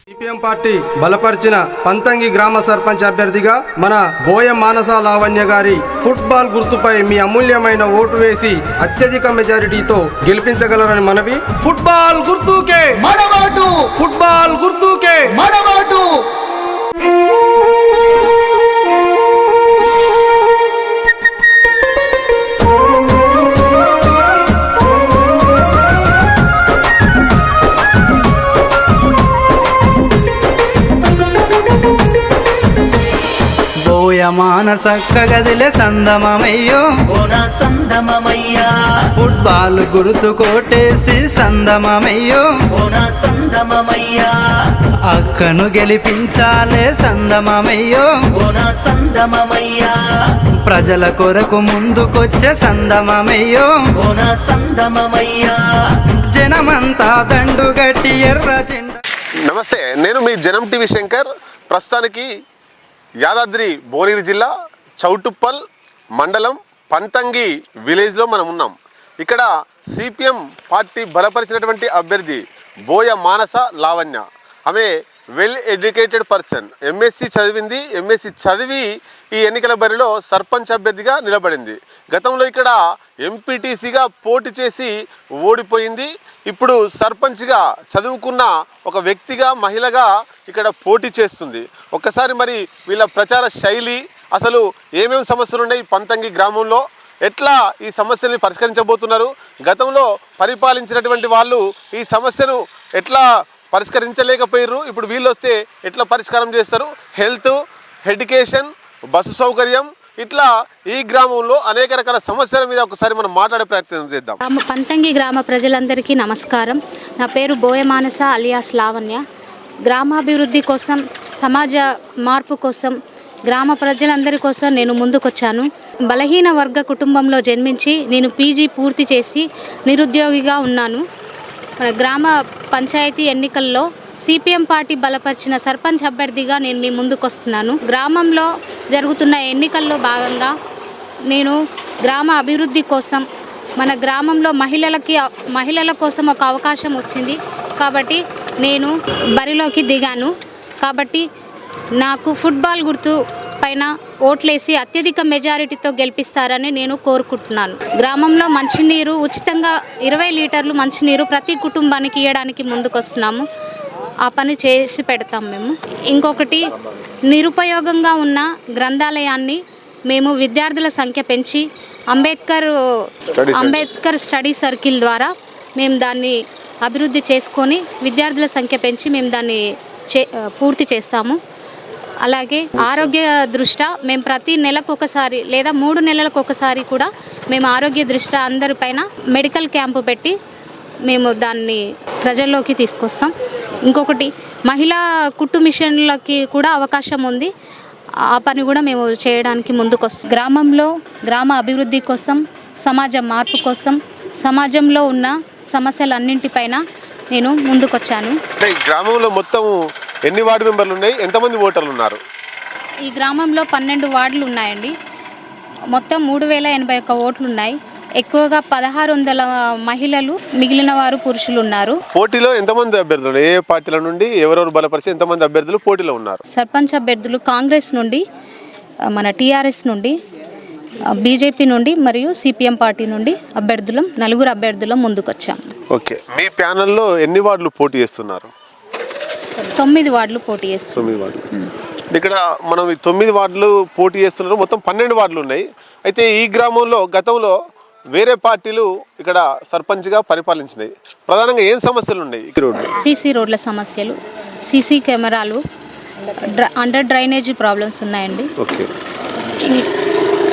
CPM party బలపరిచిన పంతంగి గ్రామ సర్పంచ్ అభ్యర్థిగా మన బోయ మానస లావణ్య గారి ఫుట్బాల్ గుర్తుపై మీ అమూల్యమైన ఓటు వేసి అత్యధిక మెజారిటీతో గెలిపించగలరని మనవి. ఫుట్బాల్ గుర్తుకే మన ఓటు, ఫుట్బాల్ గుర్తుకే మన ఓటు. మానసక్క గదిలే సందమమయ్యో సందమమయ్యా, ఫుట్బాల్ గుర్తు కోటేసి సందమమయ్యో సందమమయ్యా, అక్కను గెలిపించాలే సందమమయ్యో సందమమయ్యా, ప్రజల కొరకు ముందుకొచ్చే సందమమయ్యో సందమమయ్యా, జనమంతా దండుగట్టి ఎర్ర జెండా. నమస్తే, నేను మీ జనం టీవీ శంకర్. ప్రస్తుతానికి యాదాద్రి భువనగిరి జిల్లా చౌటుప్పల్ మండలం పంతంగి విలేజ్లో మనం ఉన్నాం. ఇక్కడ సిపిఎం పార్టీ బలపరిచినటువంటి అభ్యర్థి బోయ మానస లావణ్య. ఆమె వెల్ ఎడ్యుకేటెడ్ పర్సన్, ఎంఎస్సి చదివింది. ఎంఎస్సి చదివి ఈ ఎన్నికల బరిలో సర్పంచ్ అభ్యర్థిగా నిలబడింది. గతంలో ఇక్కడ ఎంపీటీసీగా పోటీ చేసి ఓడిపోయింది. ఇప్పుడు సర్పంచ్గా చదువుకున్న ఒక వ్యక్తిగా, మహిళగా ఇక్కడ పోటీ చేస్తుంది. ఒక్కసారి మరి వీళ్ళ ప్రచార శైలి, అసలు ఏమేమి సమస్యలు ఉన్నాయి పంతంగి గ్రామంలో, ఎట్లా ఈ సమస్యని పరిష్కరించబోతున్నారు, గతంలో పరిపాలించినటువంటి వాళ్ళు ఈ సమస్యను ఎట్లా పరిష్కరించలేకపోయారు, ఇప్పుడు వీళ్ళు వస్తే ఎట్లా పరిష్కారం చేస్తారు, హెల్త్, ఎడ్యుకేషన్, బస్సు సౌకర్యం, ఇట్లా ఈ గ్రామంలో అనేక రకాల సమస్యల మీద ఒకసారి మనం మాట్లాడే ప్రయత్నం చేద్దాం. పంతంగి గ్రామ ప్రజలందరికీ నమస్కారం. నా పేరు బోయ మానస అలియాస్ లావణ్య. గ్రామాభివృద్ధి కోసం, సమాజ మార్పు కోసం, గ్రామ ప్రజలందరి కోసం నేను ముందుకొచ్చాను. బలహీన వర్గ కుటుంబంలో జన్మించి నేను పీజీ పూర్తి చేసి నిరుద్యోగిగా ఉన్నాను. మన గ్రామ పంచాయతీ ఎన్నికల్లో సిపిఎం పార్టీ బలపరిచిన సర్పంచ్ అభ్యర్థిగా నేను మీ ముందుకు వస్తున్నాను. గ్రామంలో జరుగుతున్న ఎన్నికల్లో భాగంగా నేను గ్రామ అభివృద్ధి కోసం, మన గ్రామంలో మహిళల కోసం ఒక అవకాశం వచ్చింది కాబట్టి నేను బరిలోకి దిగాను. కాబట్టి నాకు ఫుట్బాల్ గుర్తు పైన ఓట్లేసి అత్యధిక మెజారిటీతో గెలిపిస్తారని నేను కోరుకుంటున్నాను. గ్రామంలో మంచినీరు ఉచితంగా 20 లీటర్లు మంచినీరు ప్రతి కుటుంబానికి ఇవ్వడానికి ముందుకొస్తున్నాము. ఆ పని చేసి పెడతాం మేము. ఇంకొకటి, నిరుపయోగంగా ఉన్న గ్రంథాలయాన్ని మేము విద్యార్థుల సంఖ్య పెంచి అంబేద్కర్ స్టడీ సర్కిల్ ద్వారా మేము దాన్ని అభివృద్ధి చేసుకొని విద్యార్థుల సంఖ్య పెంచి మేము దాన్ని పూర్తి చేస్తాము. అలాగే ఆరోగ్య దృష్ట్యా మేము ప్రతి నెలకు ఒకసారి లేదా 3 నెలలకు ఒకసారి కూడా మేము ఆరోగ్య దృష్ట్యా అందరిపైన మెడికల్ క్యాంపు పెట్టి మేము దాన్ని ప్రజల్లోకి తీసుకొస్తాం. ఇంకొకటి, మహిళా కుట్టు మిషన్లకి కూడా అవకాశం ఉంది. ఆ పని కూడా మేము చేయడానికి ముందుకొస్తాం. గ్రామంలో గ్రామ అభివృద్ధి కోసం, సమాజ మార్పు కోసం, సమాజంలో ఉన్న సమస్యలన్నింటిపైన నేను ముందుకొచ్చాను. గ్రామంలో మొత్తం ఎన్ని వార్డు మెంబర్లు ఉన్నాయి, ఎంతమంది ఓటర్లు ఉన్నారు? ఈ గ్రామంలో 12 వార్డులు ఉన్నాయండి. మొత్తం 3081 ఓట్లు ఉన్నాయి. ఎక్కువగా 1600 మహిళలు, మిగిలిన వారు పురుషులు ఉన్నారు. పోటీలో ఎంతమంది అభ్యర్థులు, ఏ పార్టీల నుండి ఎవరెవరు బలపరిచి ఎంతమంది అభ్యర్థులు పోటీలో ఉన్నారు? సర్పంచ్ అభ్యర్థులు కాంగ్రెస్ నుండి, మన టీఆర్ఎస్ నుండి, బీజేపీ నుండి మరియు సిపిఎం పార్టీ నుండి అభ్యర్థులం 4 అభ్యర్థులం ముందుకొచ్చాం. ఓకే, మీ ప్యానెల్లో ఎన్ని వార్డులు పోటీ చేస్తున్నారు? 9 వార్డులు పోటీ చేస్తున్నారు. 9 వార్డులు. ఇక్కడ మనం ఈ 9 వార్డులు పోటీ చేస్తున్నారు. మొత్తం 12 వార్డులు ఉన్నాయి. అయితే ఈ గ్రామంలో గతంలో వేరే పార్టీలు ఇక్కడ సర్పంచ్గా పరిపాలించినాయి. ప్రధానంగా ఏం సమస్యలు ఉన్నాయి? సీసీ రోడ్ల సమస్యలు, సీసీ కెమెరాలు, అండర్ డ్రైనేజీ ప్రాబ్లమ్స్ ఉన్నాయండి. ఓకే.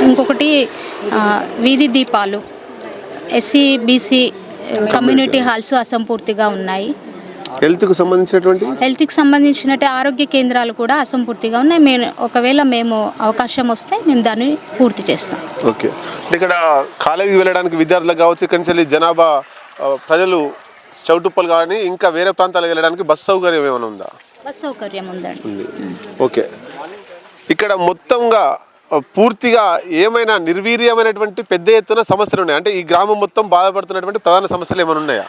ఇంకొకటి వీధి దీపాలు, ఎస్సీ బీసీ కమ్యూనిటీ హాల్స్ అసంపూర్తిగా ఉన్నాయి. హెల్త్కి సంబంధించినట్టు ఆరోగ్య కేంద్రాలు కూడా అసంపూర్తిగా ఉన్నాయి. ఒకవేళ మేము అవకాశం వస్తే మేము దాన్ని పూర్తి చేస్తాం. ఓకే. ఇక్కడ కాలేజీకి వెళ్ళడానికి విద్యార్థులకు కావచ్చు, ఇక్కడి నుంచి జనాభా ప్రజలు చౌటుప్పల్ కానీ ఇంకా వేరే ప్రాంతాలకు వెళ్ళడానికి బస్సు సౌకర్యం ఏమైనా ఉందా? బస్సు సౌకర్యం ఉందండి. ఓకే. ఇక్కడ మొత్తంగా పూర్తిగా ఏమైనా నిర్వీర్యమైనటువంటి పెద్ద ఎత్తున సమస్యలు ఉన్నాయి అంటే ఈ గ్రామం మొత్తం బాధపడుతున్నటువంటి ప్రధాన సమస్యలు ఏమైనా ఉన్నాయా?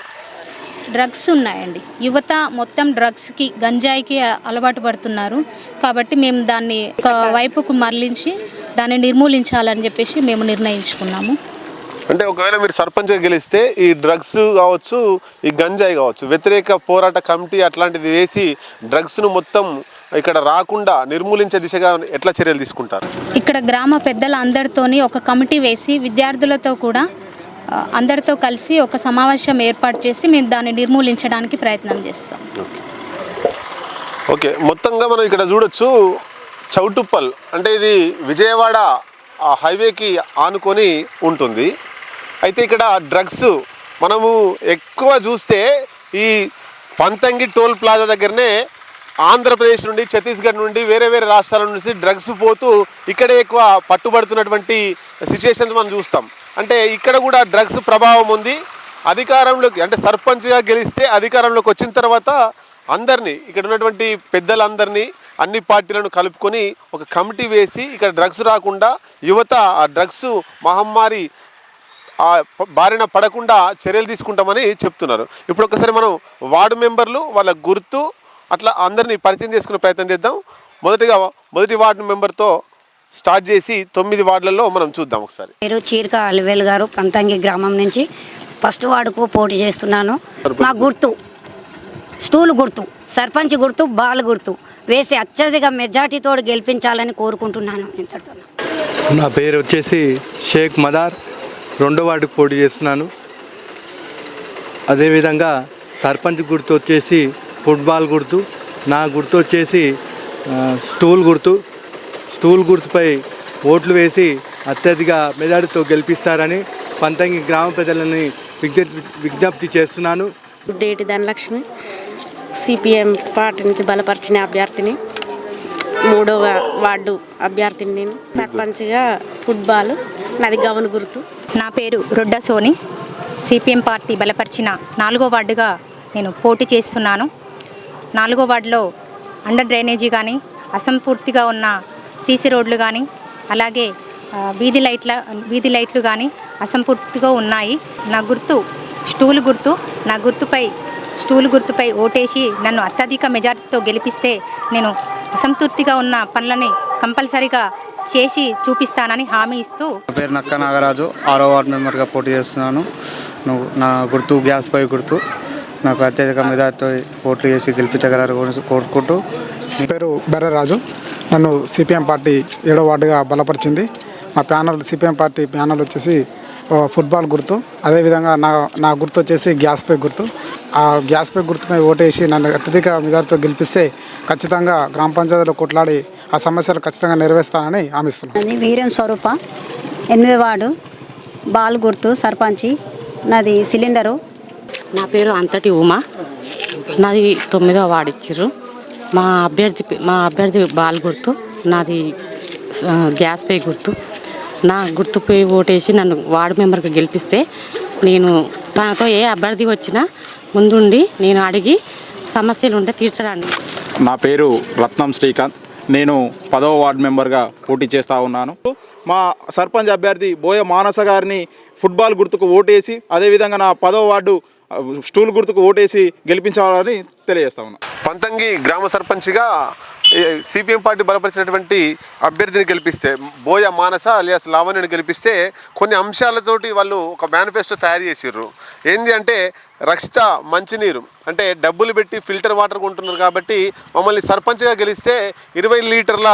డ్రగ్స్ ఉన్నాయండి. యువత మొత్తం డ్రగ్స్కి, గంజాయికి అలవాటు పడుతున్నారు. కాబట్టి మేము దాన్ని ఒక వైపుకు మరలించి దాన్ని నిర్మూలించాలని చెప్పేసి మేము నిర్ణయించుకున్నాము. అంటే ఒకవేళ మీరు సర్పంచ్గా గెలిస్తే ఈ డ్రగ్స్ కావచ్చు, ఈ గంజాయి కావచ్చు, వ్యతిరేక పోరాట కమిటీ అట్లాంటిది వేసి డ్రగ్స్ను మొత్తం ఇక్కడ రాకుండా నిర్మూలించే దిశగా ఎట్లా చర్యలు తీసుకుంటారు? ఇక్కడ గ్రామ పెద్దల అందరితోని ఒక కమిటీ వేసి విద్యార్థులతో కూడా అందరితో కలిసి ఒక సమావేశం ఏర్పాటు చేసి మేము దాన్ని నిర్మూలించడానికి ప్రయత్నం చేస్తాం. ఓకే, మొత్తంగా మనం ఇక్కడ చూడొచ్చు చౌటుప్పల్ అంటే ఇది విజయవాడ హైవేకి ఆనుకొని ఉంటుంది. అయితే ఇక్కడ డ్రగ్స్ మనము ఎక్కువ చూస్తే ఈ పంతంగి టోల్ ప్లాజా దగ్గరనే ఆంధ్రప్రదేశ్ నుండి, ఛత్తీస్గఢ్ నుండి, వేరే వేరే రాష్ట్రాల నుంచి డ్రగ్స్ పోతూ ఇక్కడే ఎక్కువ పట్టుబడుతున్నటువంటి సిచ్యువేషన్స్ మనం చూస్తాం. అంటే ఇక్కడ కూడా డ్రగ్స్ ప్రభావం ఉంది. అధికారంలోకి అంటే సర్పంచ్గా గెలిస్తే అధికారంలోకి వచ్చిన తర్వాత అందరినీ, ఇక్కడ ఉన్నటువంటి పెద్దలందరినీ, అన్ని పార్టీలను కలుపుకొని ఒక కమిటీ వేసి ఇక్కడ డ్రగ్స్ రాకుండా యువత ఆ డ్రగ్స్ మహమ్మారి బారిన పడకుండా చర్యలు తీసుకుంటామని చెప్తున్నారు. ఇప్పుడు ఒకసారి మనం వార్డు మెంబర్లు, వాళ్ళ గుర్తు అట్లా అందరినీ పరిచయం చేసుకునే ప్రయత్నం చేద్దాం. మొదటి వార్డు మెంబర్తో స్టార్ట్ చేసి 9 వార్డులలో మనం చూద్దాం ఒకసారి. మీరు చీరక అలివేలు గారు పంతంగి గ్రామం నుంచి ఫస్ట్ వార్డుకు పోటీ చేస్తున్నాను. మా గుర్తు స్టూల్ గుర్తు, సర్పంచ్ గుర్తు, బాల్ గుర్తు వేసి అత్యధిక మెజార్టీతో గెలిపించాలని కోరుకుంటున్నాను. ఇంతటితో నా పేరు వచ్చేసి షేక్ మదార్, 2వ వార్డుకు పోటీ చేస్తున్నాను. అదేవిధంగా సర్పంచ్ గుర్తు వచ్చేసి ఫుట్బాల్ గుర్తు, నా గుర్తు వచ్చేసి స్టూల్ గుర్తుపై ఓట్లు వేసి అత్యధిక మెజార్టీతో గెలిపిస్తారని పంతంగి గ్రామ ప్రజలని విజ్ఞప్తి చేస్తున్నాను. డేటి ధనలక్ష్మి, సిపిఎం పార్టీ నుంచి బలపరిచిన అభ్యర్థిని, 3వ వార్డు అభ్యర్థిని. నేను సర్పంచ్గా ఫుట్బాల్, నాది గవన్ గుర్తు. నా పేరు రొడ్డ సోని, సిపిఎం పార్టీ బలపరిచిన 4వ వార్డుగా నేను పోటీ చేస్తున్నాను. 4వ వార్డులో అండర్ డ్రైనేజీ కానీ, అసంపూర్తిగా ఉన్న సీసీ రోడ్లు కానీ, అలాగే వీధి లైట్లు కానీ అసంపూర్తిగా ఉన్నాయి. నా గుర్తు స్టూల్ గుర్తు. నా స్టూల్ గుర్తుపై ఓటేసి నన్ను అత్యధిక మెజార్టీతో గెలిపిస్తే నేను అసంతృప్తిగా ఉన్న పనులని కంపల్సరీగా చేసి చూపిస్తానని హామీ ఇస్తూ. నా పేరు నక్క నాగరాజు, 6వ వార్డు మెంబర్గా పోటీ చేస్తున్నాను. నా గుర్తు గ్యాస్ పై గుర్తు. నాకు అత్యధిక మెజార్టీతో ఓట్లు చేసి గెలిపించగలరు కోరుకుంటూ. నా పేరు బెర్రరాజు, నన్ను సిపిఎం పార్టీ 7వ వార్డుగా బలపరిచింది. మా సిపిఎం పార్టీ ప్యానల్ వచ్చేసి ఫుట్బాల్ గుర్తు. అదేవిధంగా నా గుర్తు వచ్చేసి గ్యాస్ పై గుర్తు. ఆ గ్యాస్ పై గుర్తుపై ఓటేసి నన్ను అత్యధిక మెజార్టీతో గెలిపిస్తే ఖచ్చితంగా గ్రామ పంచాయతీలో కొట్లాడి ఆ సమస్యలు ఖచ్చితంగా నెరవేరుస్తానని హామీస్తున్నాను. వీరం స్వరూప, 8వ వార్డు, బాల్ గుర్తు, సర్పంచి, నాది సిలిండరు. నా పేరు అంతటి ఉమా, నాది 9వ వార్డు ఇచ్చిర్రు. మా అభ్యర్థి బాల్ గుర్తు, నాది గ్యాస్ పై గుర్తు. నా గుర్తుపై ఓటేసి నన్ను వార్డు మెంబర్గా గెలిపిస్తే నేను తనతో ఏ అభ్యర్థి వచ్చినా ముందుండి నేను అడిగి సమస్యలు ఉంటే తీర్చడానికి. నా పేరు రత్నం శ్రీకాంత్, నేను 10వ వార్డు మెంబర్గా పోటీ చేస్తూ ఉన్నాను. మా సర్పంచ్ అభ్యర్థి బోయ మానస గారిని ఫుట్బాల్ గుర్తుకు ఓటేసి, అదేవిధంగా నా 10వ వార్డు స్టూల్ గుర్తుకు ఓటేసి గెలిపించాలని తెలియజేస్తా ఉన్నాను. పంతంగి గ్రామ సర్పంచ్గా సిపిఎం పార్టీ బలపరిచినటువంటి అభ్యర్థిని గెలిపిస్తే, బోయ మానస అలియాస్ లావణ్యని గెలిపిస్తే కొన్ని అంశాలతోటి వాళ్ళు ఒక మేనిఫెస్టో తయారు చేసిర్రు. ఏంది అంటే రక్షిత మంచినీరు, అంటే డబ్బులు పెట్టి ఫిల్టర్ వాటర్ కొంటున్నారు కాబట్టి మమ్మల్ని సర్పంచ్గా గెలిస్తే 20 లీటర్ల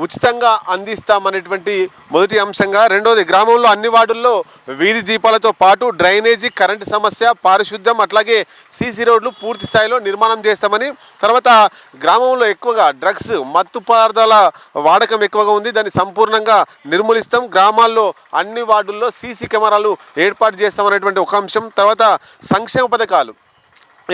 ఉచితంగా అందిస్తామనేటువంటి మొదటి అంశంగా. రెండోది, గ్రామంలో అన్ని వార్డుల్లో వీధి దీపాలతో పాటు డ్రైనేజీ, కరెంటు సమస్య, పారిశుద్ధ్యం, అట్లాగే సీసీ రోడ్లు పూర్తి స్థాయిలో నిర్మాణం చేస్తామని. తర్వాత గ్రామంలో ఎక్కువగా డ్రగ్స్, మత్తు పదార్థాల వాడకం ఎక్కువగా ఉంది, దాన్ని సంపూర్ణంగా నిర్మూలిస్తాం. గ్రామాల్లో అన్ని వార్డుల్లో సీసీ కెమెరాలు ఏర్పాటు చేస్తామనేటువంటి ఒక అంశం. తర్వాత సంక్షేమ పథకాలు,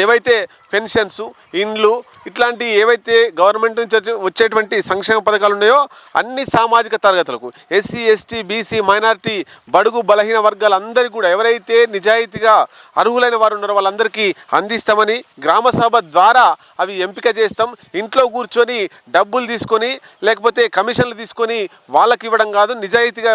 ఏవైతే పెన్షన్స్, ఇండ్లు ఇట్లాంటి ఏవైతే గవర్నమెంట్ నుంచి వచ్చేటువంటి సంక్షేమ పథకాలు ఉన్నాయో అన్ని సామాజిక తరగతులకు ఎస్సీ, ఎస్టీ, బీసీ, మైనారిటీ, బడుగు బలహీన వర్గాలందరికీ కూడా ఎవరైతే నిజాయితీగా అర్హులైన వారు ఉన్నారో వాళ్ళందరికీ అందిస్తామని గ్రామ సభ ద్వారా అవి ఎంపిక చేస్తాం. ఇంట్లో కూర్చొని డబ్బులు తీసుకొని లేకపోతే కమిషన్లు తీసుకొని వాళ్ళకి ఇవ్వడం కాదు, నిజాయితీగా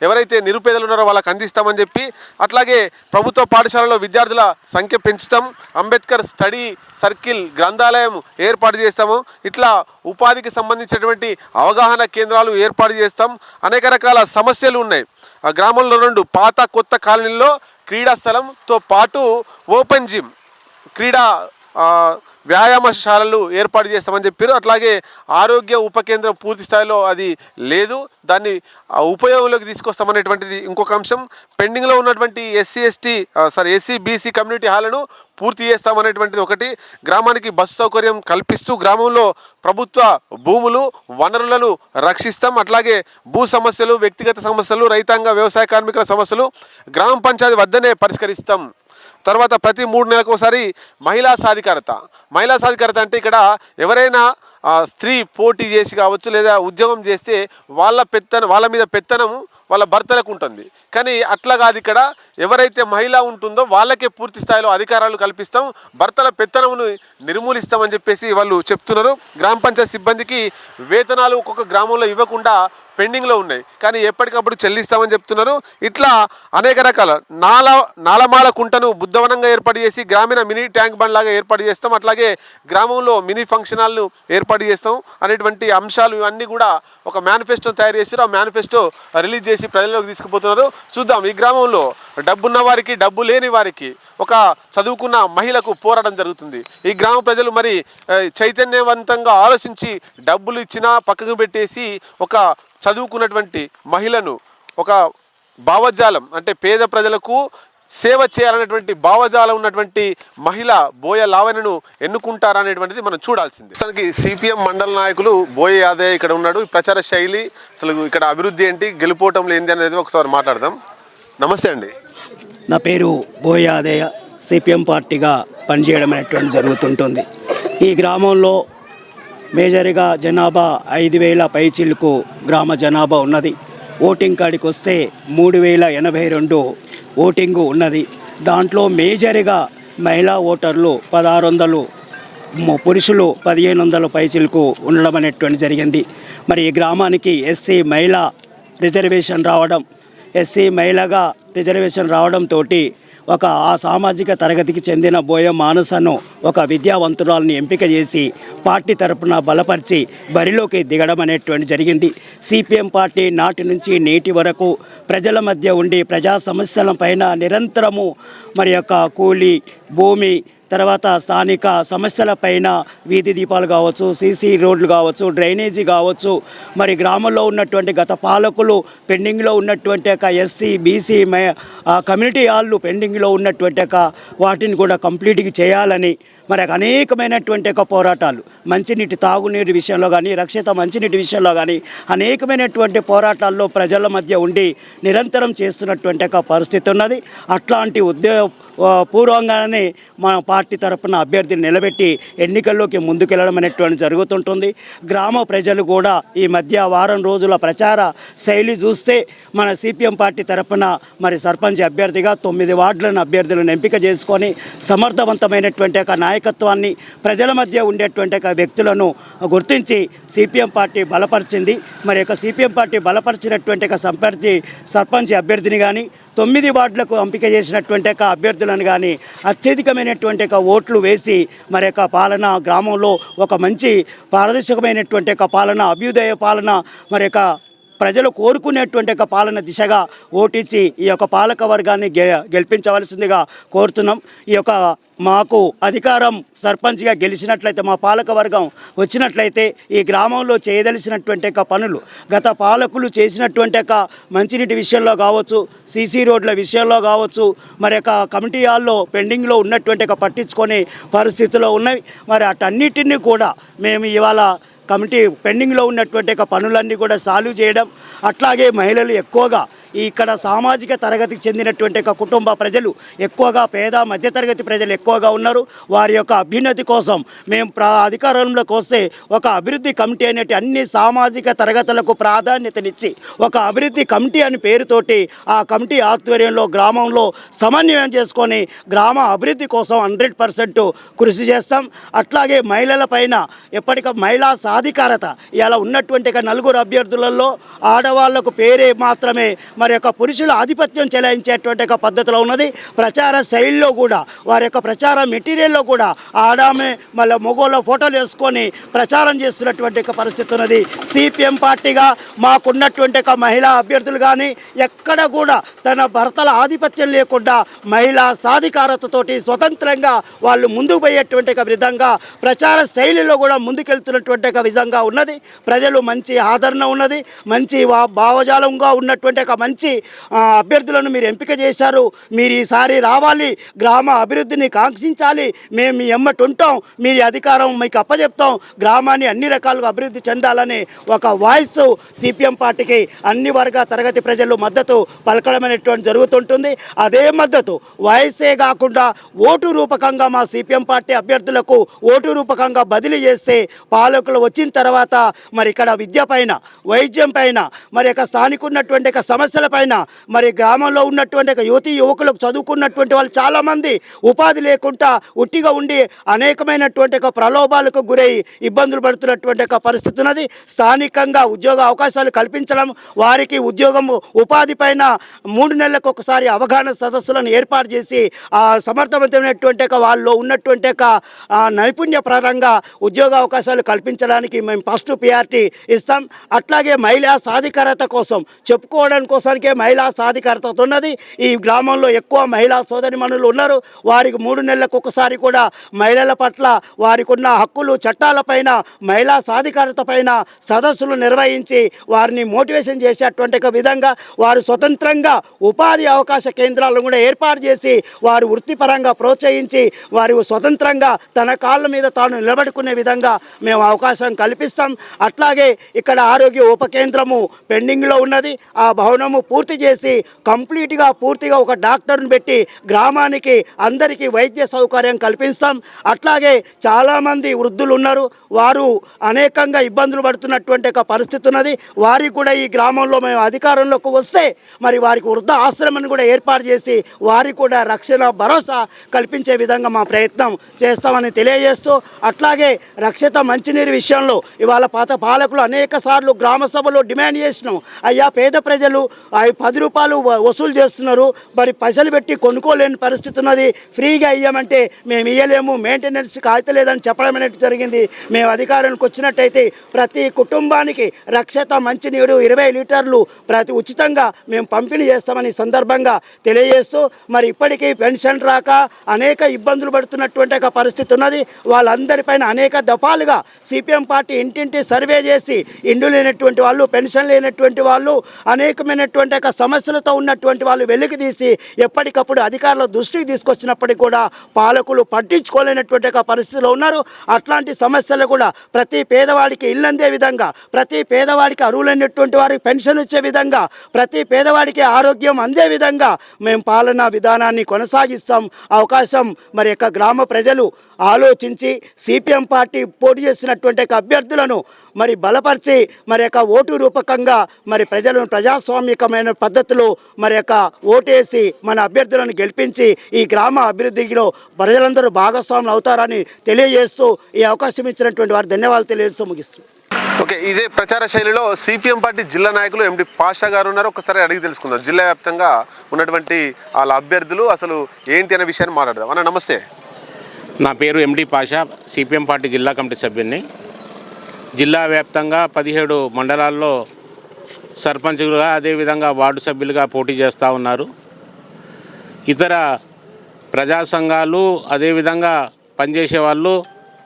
ఎవరైతే నిరుపేదలు ఉన్నారో వాళ్ళకి అందిస్తామని చెప్పి, అట్లాగే ప్రభుత్వ పాఠశాలలో విద్యార్థుల సంఖ్య పెంచుతాం, అంబేద్కర్ స్టడీ సర్కిల్ గ్రంథాలయం ఏర్పాటు చేస్తాము, ఇట్లా ఉపాధికి సంబంధించినటువంటి అవగాహన కేంద్రాలు ఏర్పాటు చేస్తాం. అనేక రకాల సమస్యలు ఉన్నాయి. ఆ గ్రామంలో 2 పాత కొత్త కాలనీల్లో క్రీడా స్థలంతో పాటు ఓపెన్ జిమ్, క్రీడా వ్యాయామశాలలు ఏర్పాటు చేస్తామని చెప్పారు. అట్లాగే ఆరోగ్య ఉప కేంద్రం పూర్తి స్థాయిలో అది లేదు, దాన్ని ఉపయోగంలోకి తీసుకొస్తామనేటువంటిది ఇంకొక అంశం. పెండింగ్లో ఉన్నటువంటి ఎస్సీ బీసీ కమ్యూనిటీ హాలను పూర్తి చేస్తామనేటువంటిది ఒకటి. గ్రామానికి బస్సు సౌకర్యం కల్పిస్తూ గ్రామంలో ప్రభుత్వ భూములు వనరులను రక్షిస్తాం. అట్లాగే భూ సమస్యలు, వ్యక్తిగత సమస్యలు, రైతాంగ వ్యవసాయ కార్మికుల సమస్యలు గ్రామ పంచాయతీ వద్దనే పరిష్కరిస్తాం. తర్వాత ప్రతి 3 నెలలకు ఒకసారి మహిళా సాధికారత అంటే ఇక్కడ ఎవరైనా స్త్రీ పోటీ చేసి కావచ్చు లేదా ఉద్యోగం చేస్తే వాళ్ళ మీద పెత్తనం వాళ్ళ భర్తలకు ఉంటుంది. కానీ అట్లా కాదు, ఇక్కడ ఎవరైతే మహిళ ఉంటుందో వాళ్ళకే పూర్తి స్థాయిలో అధికారాలు కల్పిస్తాం, భర్తల పెత్తనమును నిర్మూలిస్తామని చెప్పేసి వాళ్ళు చెప్తున్నారు. గ్రామ పంచాయతీ సిబ్బందికి వేతనాలు ఒక్కొక్క గ్రామంలో ఇవ్వకుండా పెండింగ్లో ఉన్నాయి, కానీ ఎప్పటికప్పుడు చెల్లిస్తామని చెప్తున్నారు. ఇట్లా అనేక రకాల నాలమాల కుంటను బుద్ధవనంగా ఏర్పాటు చేసి గ్రామీణ మినీ ట్యాంక్ బండ్ లాగా ఏర్పాటు చేస్తాం. అట్లాగే గ్రామంలో మినీ ఫంక్షన్ హాల్ను ఏర్పాటు చేస్తాం అనేటువంటి అంశాలు ఇవన్నీ కూడా ఒక మేనిఫెస్టో తయారు చేశారు. ఆ మేనిఫెస్టో రిలీజ్ చేసి ప్రజల్లోకి తీసుకుపోతున్నారు. చూద్దాం, ఈ గ్రామంలో డబ్బున్న వారికి, డబ్బు లేని వారికి, ఒక చదువుకున్న మహిళకు పోరాటం జరుగుతుంది. ఈ గ్రామ ప్రజలు మరి చైతన్యవంతంగా ఆలోచించి డబ్బులు ఇచ్చినా పక్కకు పెట్టేసి ఒక చదువుకున్నటువంటి మహిళను, ఒక భావజాలం అంటే పేద ప్రజలకు సేవ చేయాలనేటువంటి భావజాలం ఉన్నటువంటి మహిళ బోయ లావణ్యను ఎన్నుకుంటారనేటువంటిది మనం చూడాల్సింది. అసలుకి సిపిఎం మండల నాయకులు బోయ యాదయ్య ఇక్కడ ఉన్నాడు. ఈ ప్రచార శైలి, అసలు ఇక్కడ అభివృద్ధి ఏంటి, గెలుపోవటంలో ఏంటి అనేది ఒకసారి మాట్లాడదాం. నమస్తే అండి. నా పేరు బోయ యాదయ్య. సిపిఎం పార్టీగా పనిచేయడం అనేటువంటి జరుగుతుంటుంది. ఈ గ్రామంలో మేజర్గా జనాభా 5,000 పైచిలకు గ్రామ జనాభా ఉన్నది. ఓటింగ్ కాడికి వస్తే 3,082 ఓటింగు ఉన్నది. దాంట్లో మేజర్గా మహిళా ఓటర్లు 1,600, పురుషులు 1,500 పైచిలకు ఉండడం అనేటువంటి జరిగింది. మరి ఈ గ్రామానికి ఎస్సీ మహిళా రిజర్వేషన్ రావడంతో ఆ సామాజిక తరగతికి చెందిన బోయ మానసను ఒక విద్యావంతురాలని ఎంపిక చేసి పార్టీ తరపున బలపరిచి బరిలోకి దిగడం అనేటువంటి జరిగింది. సిపిఎం పార్టీ నాటి నుంచి నేటి వరకు ప్రజల మధ్య ఉండి ప్రజా సమస్యలపైన నిరంతరము మరి యొక్క కూలీ, భూమి, తర్వాత స్థానిక సమస్యలపైన వీధి దీపాలు కావచ్చు, సీసీ రోడ్లు కావచ్చు, డ్రైనేజీ కావచ్చు, మరి గ్రామంలో ఉన్నటువంటి గత పాలకులు పెండింగ్లో ఉన్నటువంటి ఎస్సీ బీసీ కమ్యూనిటీ హాళ్ళు పెండింగ్లో ఉన్నటువంటి వాటిని కూడా కంప్లీట్గా చేయాలని మరి అనేకమైనటువంటి పోరాటాలు, మంచినీటి తాగునీటి విషయంలో కానీ, రక్షిత మంచినీటి విషయంలో కానీ అనేకమైనటువంటి పోరాటాల్లో ప్రజల మధ్య ఉండి నిరంతరం చేస్తున్నటువంటి పరిస్థితి ఉన్నది. అట్లాంటి పూర్వంగానే మన పార్టీ తరపున అభ్యర్థిని నిలబెట్టి ఎన్నికల్లోకి ముందుకెళ్ళడం అనేటువంటి జరుగుతుంటుంది. గ్రామ ప్రజలు కూడా ఈ మధ్య వారం రోజుల ప్రచార శైలి చూస్తే మన సిపిఎం పార్టీ తరపున మరి సర్పంచ్ అభ్యర్థిగా 9 వార్డులను అభ్యర్థులను ఎంపిక చేసుకొని సమర్థవంతమైనటువంటి నాయకత్వాన్ని, ప్రజల మధ్య ఉండేటువంటి వ్యక్తులను గుర్తించి సిపిఎం పార్టీ బలపరిచింది. మరి సిపిఎం పార్టీ బలపరిచినటువంటి సర్పంచ్ అభ్యర్థిని కానీ 9 వార్డులకు ఎంపిక చేసినటువంటి అభ్యర్థులను కానీ అత్యధికమైనటువంటి ఓట్లు వేసి మరి పాలన గ్రామంలో ఒక మంచి పారదర్శకమైనటువంటి పాలన, అభ్యుదయ పాలన, మరి ప్రజలు కోరుకునేటువంటి పాలన దిశగా ఓటించి ఈ యొక్క పాలక వర్గాన్ని గెలిపించవలసిందిగా కోరుతున్నాం. ఈ యొక్క మాకు అధికారం సర్పంచ్గా గెలిచినట్లయితే, మా పాలక వర్గం వచ్చినట్లయితే ఈ గ్రామంలో చేయదలిసినటువంటి పనులు, గత పాలకులు చేసినటువంటి మంచినీటి విషయంలో కావచ్చు, సీసీ రోడ్ల విషయంలో కావచ్చు, మరి కమిటీ హాల్లో పెండింగ్లో ఉన్నటువంటి పట్టించుకునే పరిస్థితిలో ఉన్నాయి. మరి అటన్నిటినీ కూడా మేము ఇవాళ కమిటీ పెండింగ్లో ఉన్నటువంటి పనులన్నీ కూడా సాల్వ్ చేయడం, అట్లాగే మహిళలు ఎక్కువగా ఇక్కడ సామాజిక తరగతికి చెందినటువంటి ఒక కుటుంబ ప్రజలు ఎక్కువగా పేద మధ్యతరగతి ప్రజలు ఎక్కువగా ఉన్నారు. వారి యొక్క అభ్యున్నతి కోసం మేము అధికారంలోకి వస్తే ఒక అభివృద్ధి కమిటీ అనేటి అన్ని సామాజిక తరగతులకు ప్రాధాన్యతనిచ్చి ఒక అభివృద్ధి కమిటీ అని పేరుతోటి ఆ కమిటీ ఆధ్వర్యంలో గ్రామంలో సమన్వయం చేసుకొని గ్రామ అభివృద్ధి కోసం 100% కృషి చేస్తాం. అట్లాగే మహిళల పైన ఎప్పటికప్పుడు మహిళా సాధికారత ఇలా ఉన్నటువంటి నలుగురు అభ్యర్థులలో ఆడవాళ్లకు పేరే మాత్రమే మరి యొక్క పురుషుల ఆధిపత్యం చెలాయించేటువంటి పద్ధతిలో ఉన్నది. ప్రచార శైలిలో కూడా వారి యొక్క ప్రచార మెటీరియల్లో కూడా ఆడామే మళ్ళీ మొగోళ్ళ ఫోటోలు వేసుకొని ప్రచారం చేస్తున్నటువంటి పరిస్థితి ఉన్నది. సిపిఎం పార్టీగా మాకున్నటువంటి మహిళా అభ్యర్థులు కానీ ఎక్కడ కూడా తన భర్తల ఆధిపత్యం లేకుండా మహిళా సాధికారతతోటి స్వతంత్రంగా వాళ్ళు ముందుకు పోయేటువంటి విధంగా ప్రచార శైలిలో కూడా ముందుకెళ్తున్నటువంటి విధంగా ఉన్నది. ప్రజలు మంచి ఆదరణ ఉన్నది. మంచి భావజాలంగా ఉన్నటువంటి మంచి అభ్యర్థులను మీరు ఎంపిక చేశారు. మీరు ఈసారి రావాలి, గ్రామ అభివృద్ధిని కాంక్షించాలి, మేము మీ ఎమ్మటి ఉంటాం, మీరు అధికారం మీకు అప్పచెప్తాం, గ్రామాన్ని అన్ని రకాలుగా అభివృద్ధి చెందాలని ఒక వాయిస్ సిపిఎం పార్టీకి అన్ని వర్గ తరగతి ప్రజలు మద్దతు పలకడం అనేటువంటి జరుగుతుంటుంది. అదే మద్దతు వాయిసే కాకుండా ఓటు రూపకంగా మా సిపిఎం పార్టీ అభ్యర్థులకు ఓటు రూపకంగా బదిలీ చేస్తే పాలకులు వచ్చిన తర్వాత మరి ఇక్కడ విద్య పైన, వైద్యం పైన, మరి యొక్క స్థానిక ఉన్నటువంటి సమస్యల పైన, మరి గ్రామంలో ఉన్నటువంటి యువతీ యువకులకు చదువుకున్నటువంటి వాళ్ళు చాలామంది ఉపాధి లేకుండా ఉట్టిగా ఉండి అనేకమైనటువంటి ప్రలోభాలకు గురై ఇబ్బందులు పడుతున్నటువంటి పరిస్థితి ఉన్నది. స్థానికంగా ఉద్యోగ అవకాశాలు కల్పించడం, వారికి ఉద్యోగం ఉపాధి పైన 3 నెలలకు ఒకసారి అవగాహన సదస్సులను ఏర్పాటు చేసి ఆ సమర్థవంతమైనటువంటి వాళ్ళు ఉన్నటువంటి నైపుణ్యపరంగా ఉద్యోగ అవకాశాలు కల్పించడానికి మేము ఫస్ట్ ప్రియారిటీ ఇస్తాం. అట్లాగే మహిళా సాధికారత కోసం చెప్పుకోవడం కోసానికే మహిళా సాధికారత ఉన్నది. ఈ గ్రామంలో ఎక్కువ మహిళా సోదరిమణులు ఉన్నారు. వారికి 3 నెలలకు ఒకసారి కూడా మహిళల పట్ల వారికి ఉన్న హక్కులు చట్టాలపైన మహిళా సాధికారత పైన సదస్సులు నిర్వహించి వారిని మోటివేషన్ చేసేటువంటి విధంగా వారు స్వతంత్రంగా ఉపాధి అవకాశ కేంద్రాలను కూడా ఏర్పాటు చేసి వారు వృత్తిపరంగా ప్రోత్సహించి వారు స్వతంత్రంగా తన కాళ్ళ మీద తాను నిలబడుకునే విధంగా మేము అవకాశం కల్పిస్తాం. అట్లాగే ఇక్కడ ఆరోగ్య ఉప కేంద్రము పెండింగ్లో ఉన్నది. ఆ భవనము పూర్తి చేసి పూర్తిగా ఒక డాక్టర్ని పెట్టి గ్రామానికి అందరికీ వైద్య సౌకర్యం కల్పిస్తాం. అట్లాగే చాలామంది వృద్ధులు ఉన్నారు. వారు అనేకంగా ఇబ్బందులు పడుతున్నటువంటి పరిస్థితి ఉన్నది. వారికి కూడా ఈ గ్రామంలో మేము అధికారంలోకి వస్తే మరి వారికి వృద్ధ ఆశ్రమాన్ని కూడా ఏర్పాటు చేసి వారికి కూడా రక్షణ భరోసా కల్పించే విధంగా మా ప్రయత్నం చేస్తామని తెలియజేస్తూ, అట్లాగే రక్షిత మంచినీరు విషయంలో ఇవాళ పాత పాలకులు అనేక సార్లు గ్రామ సభలో డిమాండ్ చేసినాం. అయ్యా పేద ప్రజలు 10 రూపాయలు వసూలు చేస్తున్నారు, మరి పైసలు పెట్టి కొనుక్కోలేని పరిస్థితి ఉన్నది, ఫ్రీగా ఇయ్యమంటే మేము ఇయ్యలేము, మెయింటెనెన్స్కి అయితే లేదని చెప్పడం అనేది జరిగింది. మేము అధికారానికి వచ్చినట్టయితే ప్రతి కుటుంబానికి రక్షిత మంచినీరు 20 లీటర్లు ఉచితంగా మేము పంపిణీ చేస్తామని సందర్భంగా తెలియజేస్తూ, మరి ఇప్పటికీ పెన్షన్ రాక అనేక ఇబ్బందులు పడుతున్నటువంటి పరిస్థితి ఉన్నది. వాళ్ళందరిపైన అనేక దఫాలుగా సిపిఎం పార్టీ ఇంటింటి సర్వే చేసి ఇండ్లు లేనటువంటి వాళ్ళు, పెన్షన్ లేనటువంటి వాళ్ళు, అనేకమైనటువంటి సమస్యలతో ఉన్నటువంటి వాళ్ళు వెలికి తీసి ఎప్పటికప్పుడు అధికారుల దృష్టికి తీసుకొచ్చినప్పటికీ కూడా పాలకులు పట్టించుకోలేనటువంటి పరిస్థితిలో ఉన్నారు. అట్లాంటి సమస్యలు కూడా ప్రతి పేదవాడికి ఇల్లు అందే విధంగా, ప్రతి పేదవాడికి అర్హులైనటువంటి వారికి పెన్షన్ ఇచ్చే విధంగా, ప్రతి పేదవాడికి ఆరోగ్యం అందే విధంగా మేము పాలనా విధానాన్ని కొనసాగిస్తాం. అవకాశం మరి యొక్క గ్రామ ప్రజలు ఆలోచించి సిపిఎం పార్టీ పోటీ చేసినటువంటి అభ్యర్థులను మరి బలపరిచి మరి యొక్క ఓటు రూపకంగా మరి ప్రజలను ప్రజాస్వామికమైన పద్ధతిలో మరి యొక్క ఓటేసి మన అభ్యర్థులను గెలిపించి ఈ గ్రామ అభివృద్ధిలో ప్రజలందరూ భాగస్వాములు అవుతారని తెలియజేస్తూ ఈ అవకాశం ఇచ్చినటువంటి వారు ధన్యవాదాలు తెలియజేస్తూ ముగిస్తున్నాం. ఓకే, ఇదే ప్రచార శైలిలో సిపిఎం పార్టీ జిల్లా నాయకులు ఎండి పాషా గారు ఉన్నారు. ఒకసారి అడిగి తెలుసుకుందాం జిల్లా వ్యాప్తంగా ఉన్నటువంటి వాళ్ళ అభ్యర్థులు అసలు ఏంటి అనే విషయాన్ని మాట్లాడదాం. అన్న నమస్తే. నా పేరు ఎండి పాషా, సిపిఎం పార్టీ జిల్లా కమిటీ సభ్యుని. జిల్లా వ్యాప్తంగా 17 మండలాల్లో సర్పంచులుగా అదేవిధంగా వార్డు సభ్యులుగా పోటీ చేస్తూ ఉన్నారు. ఇతర ప్రజా సంఘాలు అదేవిధంగా పనిచేసే వాళ్ళు,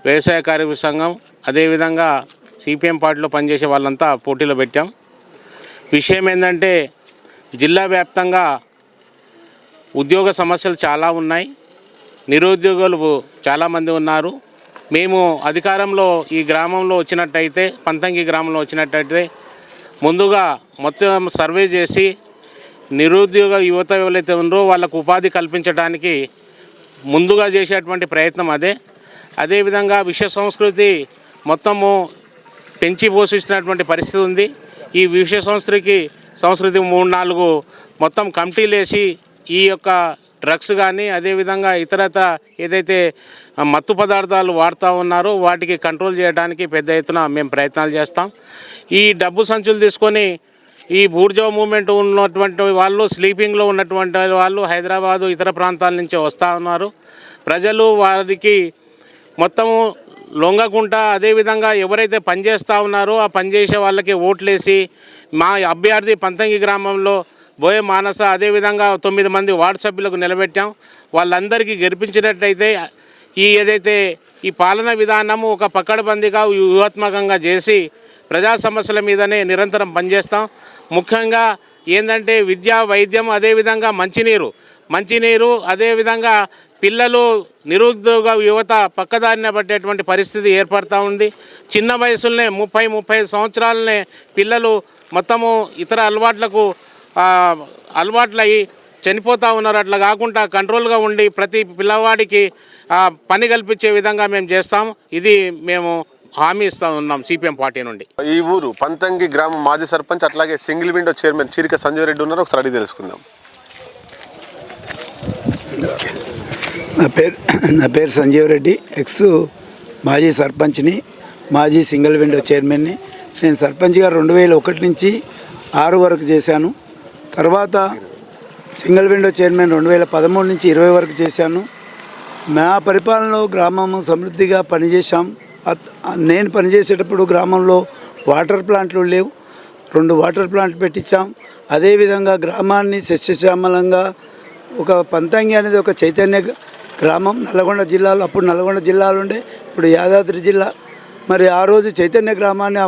వ్యవసాయ కార్మిక సంఘం, అదేవిధంగా సిపిఎం పార్టీలో పనిచేసే వాళ్ళంతా పోటీలో పెట్టాం. విషయం ఏంటంటే జిల్లా వ్యాప్తంగా ఉద్యోగ సమస్యలు చాలా ఉన్నాయి, నిరుద్యోగులు చాలామంది ఉన్నారు. మేము అధికారంలో ఈ గ్రామంలో వచ్చినట్టయితే, పంతంగి గ్రామంలో వచ్చినట్టయితే ముందుగా మొత్తం సర్వే చేసి నిరుద్యోగ యువత ఎవరైతే ఉన్నారో వాళ్ళకు ఉపాధి కల్పించడానికి ముందుగా చేసేటువంటి ప్రయత్నం అదేవిధంగా విశ్వ సంస్కృతి మొత్తము పెంచి పోషిస్తున్నటువంటి పరిస్థితి ఉంది. ఈ విశ్వ సంస్కృతి 3-4 మొత్తం కమిటీలు వేసి ఈ యొక్క డ్రగ్స్ కానీ అదేవిధంగా ఇతరత్ర ఏదైతే మత్తు పదార్థాలు వాడుతూ ఉన్నారో వాటికి కంట్రోల్ చేయడానికి పెద్ద ఎత్తున మేము ప్రయత్నాలు చేస్తాం. ఈ డబ్బు సంచులు తీసుకొని ఈ బూర్జో మూమెంట్ ఉన్నటువంటి వాళ్ళు, స్లీపింగ్లో ఉన్నటువంటి వాళ్ళు హైదరాబాదు ఇతర ప్రాంతాల నుంచి వస్తూ ఉన్నారు. ప్రజలు వారికి మొత్తము లొంగకుండా అదేవిధంగా ఎవరైతే పనిచేస్తూ ఉన్నారో ఆ పనిచేసే వాళ్ళకి ఓట్లేసి మా అభ్యర్థి పంతంగి గ్రామంలో బోయ మానస అదేవిధంగా 9 మంది వార్డు సభ్యులకు నిలబెట్టాం. వాళ్ళందరికీ గెలిపించినట్టయితే ఏదైతే ఈ పాలన విధానము ఒక పకడ్బందీగా వ్యూహాత్మకంగా చేసి ప్రజా సమస్యల మీదనే నిరంతరం పనిచేస్తాం. ముఖ్యంగా ఏంటంటే విద్య, వైద్యం, అదేవిధంగా మంచినీరు అదేవిధంగా పిల్లలు నిరుద్యోగ యువత పక్కదారిన పట్టేటువంటి పరిస్థితి ఏర్పడుతూ ఉంది. చిన్న వయసులోనే 30-35 సంవత్సరాలనే పిల్లలు మొత్తము ఇతర అలవాట్లయి చనిపోతూ ఉన్నారు. అట్లా కాకుండా కంట్రోల్గా ఉండి ప్రతి పిల్లవాడికి పని కల్పించే విధంగా మేము చేస్తాం. ఇది మేము హామీ ఇస్తూ ఉన్నాం సిపిఎం పార్టీ నుండి. ఈ ఊరు పంతంగి గ్రామం మాజీ సర్పంచ్ అట్లాగే single window chairman Cheerika Sanjay Reddy ఉన్నారు. ఒకసారి అడిగి తెలుసుకుందాం. నా పేరు సంజీవ్ రెడ్డి, ఎక్స్ మాజీ సర్పంచ్ని, మాజీ సింగిల్ విండో చైర్మన్ని. నేను సర్పంచ్గా 2001 నుంచి 6 వరకు చేశాను. తర్వాత సింగిల్ విండో చైర్మన్ 2013 నుంచి 20 వరకు చేశాను. మా పరిపాలనలో గ్రామము సమృద్ధిగా పనిచేశాం. నేను పనిచేసేటప్పుడు గ్రామంలో వాటర్ ప్లాంట్లు లేవు, 2 వాటర్ ప్లాంట్లు పెట్టించాం. అదేవిధంగా గ్రామాన్ని సస్యశ్యామలంగా ఒక పంతంగి అనేది ఒక చైతన్య గ్రామం. నల్గొండ జిల్లాలో, అప్పుడు నల్గొండ జిల్లాలో ఉండే, ఇప్పుడు యాదాద్రి జిల్లా. మరి ఆ రోజు చైతన్య గ్రామాన్ని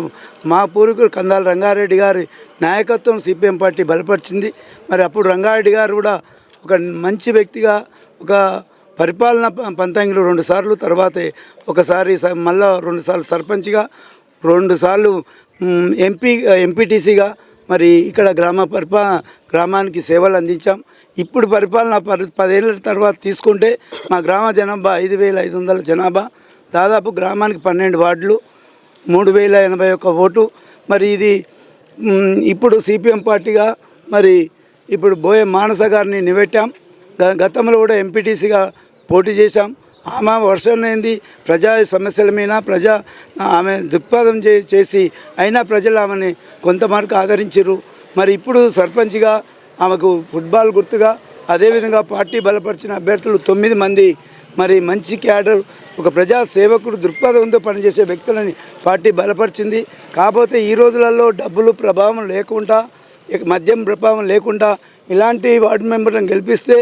మా పూర్వీకులు కందాల రంగారెడ్డి గారి నాయకత్వం సిపిఎం పార్టీ బలపరిచింది. మరి అప్పుడు రంగారెడ్డి గారు కూడా ఒక మంచి వ్యక్తిగా ఒక పరిపాలన పంతంగిలో 2 సార్లు, తర్వాత ఒకసారి మళ్ళా 2 సార్లు సర్పంచ్గా, 2 సార్లు ఎంపీటీసీగా మరి ఇక్కడ గ్రామానికి సేవలు అందించాం. ఇప్పుడు పరిపాలన 10 ఏళ్ళ తర్వాత తీసుకుంటే మా గ్రామ జనాభా 5500 జనాభా, దాదాపు గ్రామానికి 12 వార్డులు, 3081 ఓటు. మరి ఇది ఇప్పుడు సిపిఎం పార్టీగా మరి ఇప్పుడు బోయ మానస గారిని నిలబెట్టాం. గతంలో కూడా ఎంపీటీసీగా పోటీ చేశాం. ఆమె వర్షం ఏంది ప్రజా సమస్యల మీద ఆమె దృక్పథం చేసి అయినా ప్రజలు ఆమెని కొంతమేరకు ఆదరించారు. మరి ఇప్పుడు సర్పంచ్గా ఆమెకు ఫుట్బాల్ గుర్తుగా, అదేవిధంగా పార్టీ బలపరిచిన అభ్యర్థులు 9 మంది మరి మంచి క్యాడర్, ఒక ప్రజా సేవకుడు దృక్పథంతో పనిచేసే వ్యక్తులని పార్టీ బలపరిచింది. కాకపోతే ఈ రోజులలో డబ్బులు ప్రభావం లేకుండా, మద్యం ప్రభావం లేకుండా ఇలాంటి వార్డు మెంబర్లను గెలిపిస్తే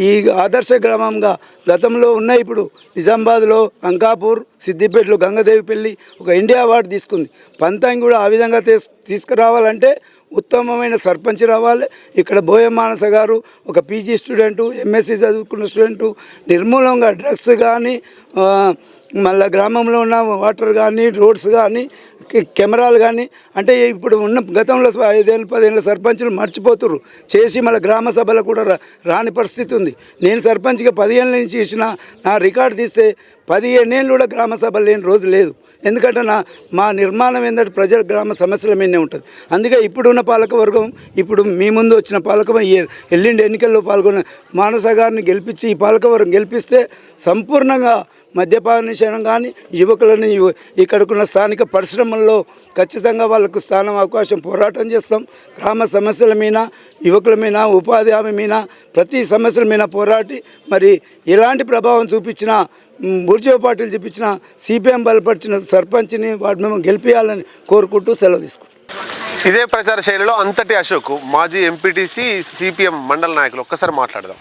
ఈ ఆదర్శ గ్రామంగా గతంలో ఉన్నాయి. ఇప్పుడు నిజామాబాద్లో అంకాపూర్, సిద్దిపేటలో గంగదేవిపల్లి ఒక ఇండియా అవార్డు తీసుకుంది. పంతంగి కూడా ఆ విధంగా తీసుకురావాలంటే ఉత్తమమైన సర్పంచ్ రావాలి. ఇక్కడ బోయ మానస గారు ఒక పీజీ స్టూడెంటు, ఎంఎస్సీ చదువుకున్న స్టూడెంటు, నిర్మూలంగా డ్రగ్స్ కానీ, మళ్ళీ గ్రామంలో ఉన్న వాటర్ కానీ, రోడ్స్ కానీ, కెమెరాలు కానీ, అంటే ఇప్పుడు ఉన్న గతంలో 5-10 ఏళ్ళ సర్పంచులు మర్చిపోతున్నారు చేసి మళ్ళీ గ్రామ సభలో కూడా రాని పరిస్థితి ఉంది. నేను సర్పంచ్గా 10 ఏళ్ళ నుంచి ఇచ్చిన నా రికార్డు తీస్తే 15 ఏళ్ళు కూడా గ్రామ సభ లేని రోజు లేదు. ఎందుకంటే మా నిర్మాణం ఏంటంటే ప్రజల గ్రామ సమస్యల మీదనే ఉంటుంది. అందుకే ఇప్పుడున్న పాలకవర్గం, ఇప్పుడు మీ ముందు వచ్చిన పాలకవర్గం, ఎల్లుండి ఎన్నికల్లో పాల్గొన్న మానస గారిని గెలిపించి ఈ పాలకవర్గం గెలిపిస్తే సంపూర్ణంగా మద్యపాన నిషేధం కానీ, యువకులని ఇక్కడికున్న స్థానిక పరిశ్రమల్లో ఖచ్చితంగా వాళ్ళకు స్థానం అవకాశం పోరాటం చేస్తాం. గ్రామ సమస్యల మీద, యువకుల మీద, ఉపాధి హామీ మీద, ప్రతి సమస్యల మీద పోరాటి మరి ఎలాంటి ప్రభావం చూపించినా, బూర్జో పార్టీలు చూపించిన సిపిఎం బలపరిచిన సర్పంచ్ని వాటి మేము గెలిపించాలని కోరుకుంటూ సెలవు తీసుకుంటాం. ఇదే ప్రచార శైలిలో అంతటి అశోక్, మాజీ ఎంపీటీసీ, సిపిఎం మండల నాయకులు, ఒక్కసారి మాట్లాడదాం.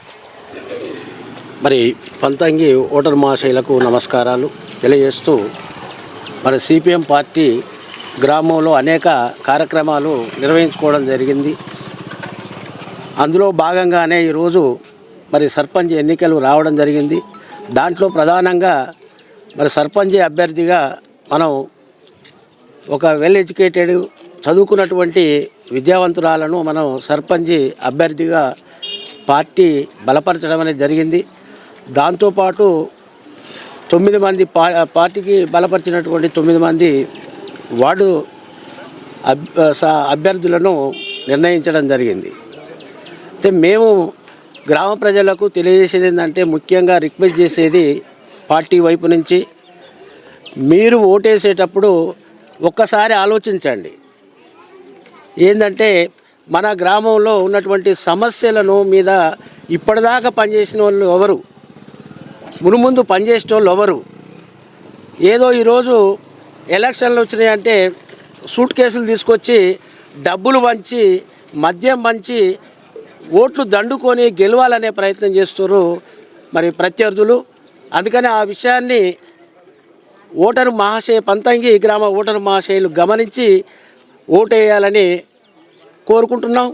మరి పంతంగి ఓటర్ మహాశైలకు నమస్కారాలు తెలియజేస్తూ, మరి సిపిఎం పార్టీ గ్రామంలో అనేక కార్యక్రమాలు నిర్వహించుకోవడం జరిగింది. అందులో భాగంగానే ఈరోజు మరి సర్పంచ్ ఎన్నికలు రావడం జరిగింది. దాంట్లో ప్రధానంగా మరి సర్పంచ్ అభ్యర్థిగా మనం ఒక వెల్ ఎడ్యుకేటెడ్ చదువుకున్నటువంటి విద్యావంతురాలను మనం సర్పంచ్ అభ్యర్థిగా పార్టీ బలపరచడం అనేది జరిగింది. దాంతోపాటు 9 మంది పార్టీకి బలపరిచినటువంటి 9 మంది వార్డు అభ్యర్థులను నిర్ణయించడం జరిగింది. అయితే మేము గ్రామ ప్రజలకు తెలియజేసేది ఏంటంటే, ముఖ్యంగా రిక్వెస్ట్ చేసేది పార్టీ వైపు నుంచి, మీరు ఓటేసేటప్పుడు ఒక్కసారి ఆలోచించండి. ఏంటంటే మన గ్రామంలో ఉన్నటువంటి సమస్యలను మీద ఇప్పటిదాకా పనిచేసిన వాళ్ళు ఎవరు, మునుముందు పనిచేసిన వాళ్ళు ఎవరు, ఏదో ఈరోజు ఎలక్షన్లు వచ్చినాయంటే సూట్ కేసులు తీసుకొచ్చి డబ్బులు పంచి మద్యం పంచి ఓట్లు దండుకొని గెలవాలనే ప్రయత్నం చేస్తున్నారు మరి ప్రత్యర్థులు. అందుకని ఆ విషయాన్ని పంతంగి గ్రామ ఓటరు మహాశయులు గమనించి ఓటేయాలని కోరుకుంటున్నాం.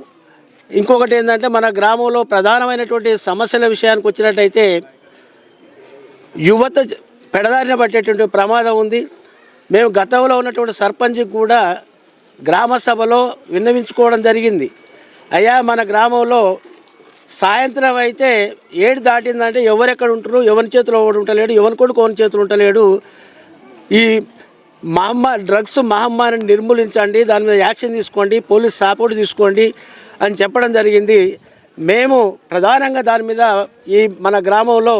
ఇంకొకటి ఏంటంటే, మన గ్రామంలో ప్రధానమైనటువంటి సమస్యల విషయానికి వచ్చినట్టయితే యువత పెడదారిన పట్టేటువంటి ప్రమాదం ఉంది. మేము గతంలో ఉన్నటువంటి సర్పంచ్కి కూడా గ్రామ సభలో విన్నవించుకోవడం జరిగింది. అయ్యా, మన గ్రామంలో సాయంత్రం అయితే 7 దాటిందంటే ఎవరెక్కడ ఉంటారు, ఎవరి చేతిలో ఒకటి ఉంటలేడు, ఎవరి కొడుకు ఎవరి చేతులు ఉంటలేడు, ఈ డ్రగ్స్ మహమ్మారిని నిర్మూలించండి, దాని మీద యాక్షన్ తీసుకోండి, పోలీస్ సపోర్ట్ తీసుకోండి అని చెప్పడం జరిగింది. మేము ప్రధానంగా దాని మీద ఈ మన గ్రామంలో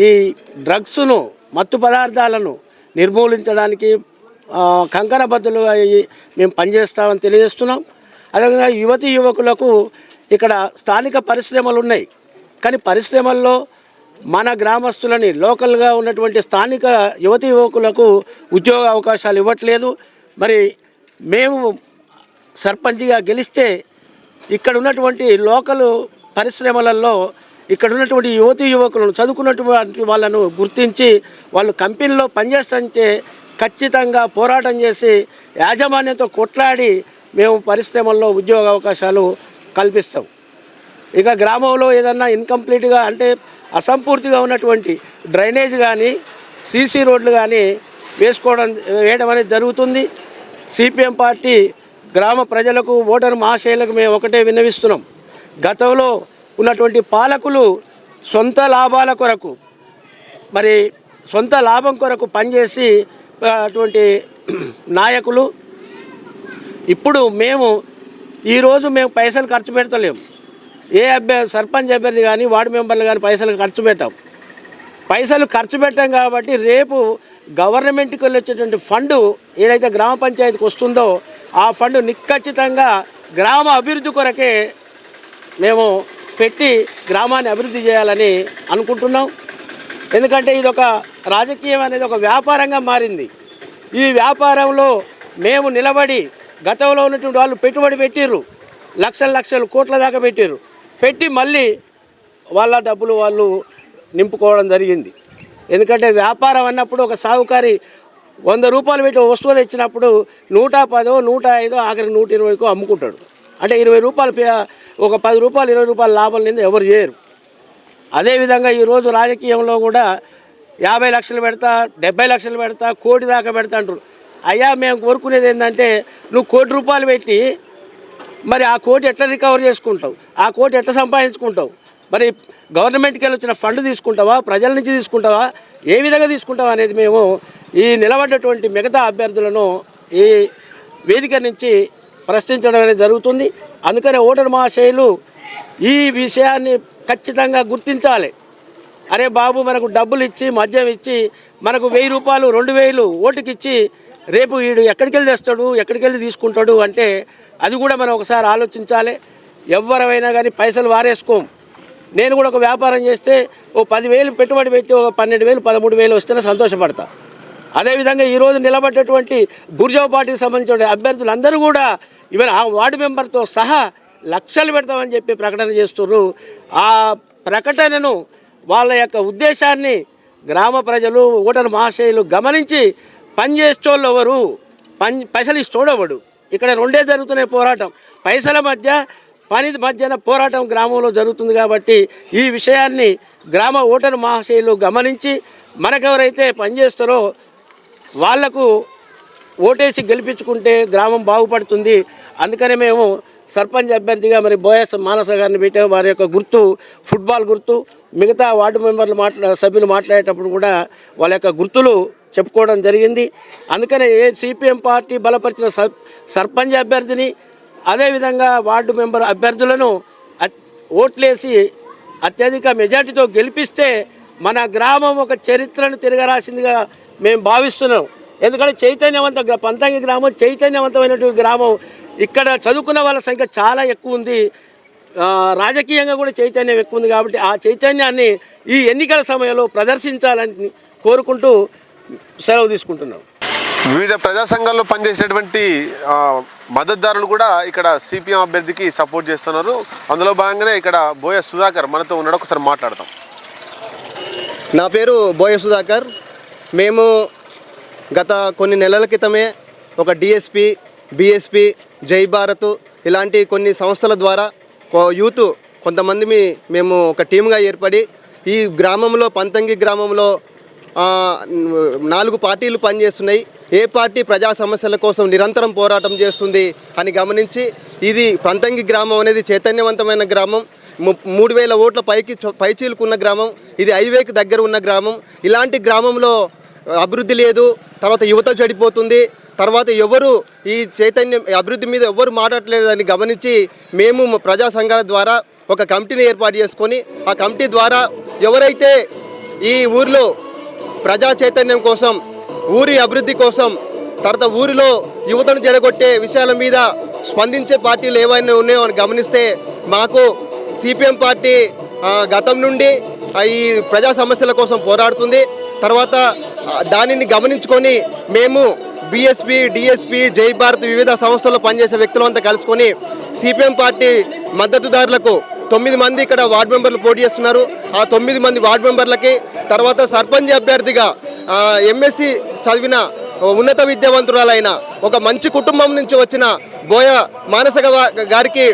ఈ డ్రగ్స్ను, మత్తు పదార్థాలను నిర్మూలించడానికి కంకణబద్దులుగా మేము పనిచేస్తామని తెలియజేస్తున్నాం. అదేవిధంగా యువతీ యువకులకు ఇక్కడ స్థానిక పరిశ్రమలు ఉన్నాయి, కానీ పరిశ్రమల్లో మన గ్రామస్తులని, లోకల్గా ఉన్నటువంటి స్థానిక యువతీ యువకులకు ఉద్యోగ అవకాశాలు ఇవ్వట్లేదు. మరి మేము సర్పంచ్గా గెలిస్తే ఇక్కడ ఉన్నటువంటి లోకల్ పరిశ్రమలలో ఇక్కడ ఉన్నటువంటి యువతీ యువకులను, చదువుకున్నటువంటి వాళ్ళను గుర్తించి వాళ్ళు కంపెనీలో పనిచేస్తుంటే ఖచ్చితంగా పోరాటం చేసి యాజమాన్యంతో కొట్లాడి మేము పరిశ్రమల్లో ఉద్యోగ అవకాశాలు కల్పిస్తాం. ఇక గ్రామంలో ఏదన్నా ఇన్కంప్లీట్గా అంటే అసంపూర్తిగా ఉన్నటువంటి డ్రైనేజ్ కానీ సీసీ రోడ్లు కానీ వేయడం అనేది జరుగుతుంది. సిపిఎం పార్టీ గ్రామ ప్రజలకు, ఓటరు మహాశయులకు మేము ఒకటే విన్నవిస్తున్నాం. గతంలో ఉన్నటువంటి పాలకులు సొంత లాభాల కొరకు, మరి సొంత లాభం కొరకు పనిచేసి అటువంటి నాయకులు. ఇప్పుడు ఈరోజు మేము పైసలు ఖర్చు పెడతలేము. ఏ సర్పంచ్ అభ్యర్థి కానీ వార్డు మెంబర్లు కానీ పైసలు ఖర్చు పెట్టాం కాబట్టి రేపు గవర్నమెంట్కి వచ్చేటువంటి ఫండు ఏదైతే గ్రామ పంచాయతీకి వస్తుందో ఆ ఫండు నిక్కచ్చితంగా గ్రామ అభివృద్ధి కొరకే మేము పెట్టి గ్రామాన్ని అభివృద్ధి చేయాలని అనుకుంటున్నాం. ఎందుకంటే ఇది ఒక రాజకీయం అనేది ఒక వ్యాపారంగా మారింది. ఈ వ్యాపారంలో మేము నిలబడి, గతంలో ఉన్నటువంటి వాళ్ళు పెట్టుబడి పెట్టిర్రు, లక్షలు కోట్ల దాకా పెట్టి మళ్ళీ వాళ్ళ డబ్బులు వాళ్ళు నింపుకోవడం జరిగింది. ఎందుకంటే వ్యాపారం అన్నప్పుడు ఒక సాగుకారి 100 రూపాయలు పెట్టి వస్తువు తెచ్చినప్పుడు 110, 105, ఆఖరికి 120కు అమ్ముకుంటాడు. అంటే 20 రూపాయలు, ఒక 10 రూపాయలు 20 రూపాయల లాభం లేదు ఎవరు చేయరు. అదేవిధంగా ఈరోజు రాజకీయంలో కూడా 50 లక్షలు పెడతా, 70 లక్షలు పెడతా, 1 కోటి దాకా పెడతా అంటారు. అయ్యా, మేము కోరుకునేది ఏంటంటే, నువ్వు 1 కోటి రూపాయలు పెట్టి మరి ఆ 1 కోటి ఎట్లా రికవర్ చేసుకుంటావు, ఆ 1 కోటి ఎట్లా సంపాదించుకుంటావు, మరి గవర్నమెంట్కి వెళ్ళి వచ్చిన ఫండ్ తీసుకుంటావా, ప్రజల నుంచి తీసుకుంటావా, ఏ విధంగా తీసుకుంటావా అనేది మేము ఈ నిలబడ్డటువంటి మిగతా అభ్యర్థులను ఈ వేదిక నుంచి ప్రశ్నించడం అనేది జరుగుతుంది. అందుకనే ఓటరు మహాశయులు ఈ విషయాన్ని ఖచ్చితంగా గుర్తించాలి. అరే బాబు, మనకు డబ్బులు ఇచ్చి, మద్యం ఇచ్చి, మనకు 1000 రూపాయలు 2000 ఓటుకి ఇచ్చి రేపు వీడు ఎక్కడికి వెళ్ళి తెస్తాడు, ఎక్కడికి వెళ్ళి తీసుకుంటాడు అంటే అది కూడా మనం ఒకసారి ఆలోచించాలి. ఎవరైనా కానీ పైసలు వారేసుకోం. నేను కూడా ఒక వ్యాపారం చేస్తే ఓ 10,000 పెట్టుబడి పెట్టి ఒక 12,000, 13,000 వస్తేనే సంతోషపడతా. అదేవిధంగా ఈరోజు నిలబడ్డటువంటి బుర్జావ్ పార్టీకి సంబంధించిన అభ్యర్థులందరూ కూడా ఈవెన్ ఆ వార్డు మెంబర్తో సహా లక్షలు పెడతామని చెప్పి ప్రకటన చేస్తున్నారు. ఆ ప్రకటనను, వాళ్ళ యొక్క ఉద్దేశాన్ని గ్రామ ప్రజలు, ఓటరు మహాశయులు గమనించి పనిచేసేవాళ్ళు ఎవరు, పైసలు ఇష్టోడవడు. ఇక్కడ రెండే జరుగుతున్నాయి పోరాటం, పైసల మధ్య, పని మధ్యన పోరాటం గ్రామంలో జరుగుతుంది. కాబట్టి ఈ విషయాన్ని గ్రామ ఓటరు మహాశయులు గమనించి మనకెవరైతే పనిచేస్తారో వాళ్లకు ఓటేసి గెలిపించుకుంటే గ్రామం బాగుపడుతుంది. అందుకనే మేము సర్పంచ్ అభ్యర్థిగా మరి బోయస్ మానస గారిని పెట్టాము. వారి యొక్క గుర్తు ఫుట్బాల్ గుర్తు. మిగతా వార్డు మెంబర్లు సభ్యులు మాట్లాడేటప్పుడు కూడా వాళ్ళ యొక్క గుర్తులు చెప్పుకోవడం జరిగింది. అందుకనే సిపిఎం పార్టీ బలపరిచిన సర్పంచ్ అభ్యర్థిని అదేవిధంగా వార్డు మెంబర్ అభ్యర్థులను ఓట్లేసి అత్యధిక మెజార్టీతో గెలిపిస్తే మన గ్రామం ఒక చరిత్రను తిరగరాసిందిగా మేము భావిస్తున్నాం. ఎందుకంటే పంతంగి గ్రామం చైతన్యవంతమైనటువంటి గ్రామం. ఇక్కడ చదువుకున్న వాళ్ళ సంఖ్య చాలా ఎక్కువ ఉంది, రాజకీయంగా కూడా చైతన్యం ఎక్కువ ఉంది. కాబట్టి ఆ చైతన్యాన్ని ఈ ఎన్నికల సమయంలో ప్రదర్శించాలని కోరుకుంటూ సెలవు తీసుకుంటున్నాం. వివిధ ప్రజా సంఘాల్లో పనిచేసేటువంటి మద్దతుదారులు కూడా ఇక్కడ సిపిఎం అభ్యర్థికి సపోర్ట్ చేస్తున్నారు. అందులో భాగంగానే ఇక్కడ బోయ సుధాకర్ మనతో ఉన్నాడు. ఒకసారి మాట్లాడతాం. నా పేరు బోయ సుధాకర్. మేము గత కొన్ని నెలల క్రితమే ఒక డిఎస్పి, బిఎస్పి, జై భారత్ ఇలాంటి కొన్ని సంస్థల ద్వారా యూత్ కొంతమంది మేము ఒక టీమ్గా ఏర్పడి ఈ గ్రామంలో పంతంగి గ్రామంలో 4 పార్టీలు పనిచేస్తున్నాయి. ఏ పార్టీ ప్రజా సమస్యల కోసం నిరంతరం పోరాటం చేస్తుంది అని గమనించి ఇది పంతంగి గ్రామం అనేది చైతన్యవంతమైన గ్రామం, 3000 ఓట్ల పైచీలుకున్న గ్రామం, ఇది హైవేకి దగ్గర ఉన్న గ్రామం. ఇలాంటి గ్రామంలో అభివృద్ధి లేదు, తర్వాత యువత చెడిపోతుంది, తర్వాత ఎవరు ఈ అభివృద్ధి మీద ఎవరు మాట్లాడలేదని గమనించి మేము ప్రజా సంఘాల ద్వారా ఒక కమిటీని ఏర్పాటు చేసుకొని ఆ కమిటీ ద్వారా ఎవరైతే ఈ ఊరిలో ప్రజా చైతన్యం కోసం, ఊరి అభివృద్ధి కోసం, తర్వాత ఊరిలో యువతను జడగొట్టే విషయాల మీద స్పందించే పార్టీలు ఏవైనా ఉన్నాయో అని గమనిస్తే మాకు సిపిఎం పార్టీ గతం నుండి ఈ ప్రజా సమస్యల కోసం పోరాడుతుంది. తర్వాత దానిని గమనించుకొని మేము బిఎస్పి, డిఎస్పి, జై భారత్ వివిధ సంస్థల్లో పనిచేసే వ్యక్తులంతా కలుసుకొని సిపిఎం పార్టీ మద్దతుదారులకు 9 మంది ఇక్కడ వార్డు మెంబర్లు పోటీ చేస్తున్నారు. ఆ 9 మంది వార్డు మెంబర్లకి, తర్వాత సర్పంచ్ అభ్యర్థిగా ఎంఎస్సి చదివిన ఉన్నత విద్యావంతురాలైన ఒక మంచి కుటుంబం నుంచి వచ్చిన బోయ మానస గారికి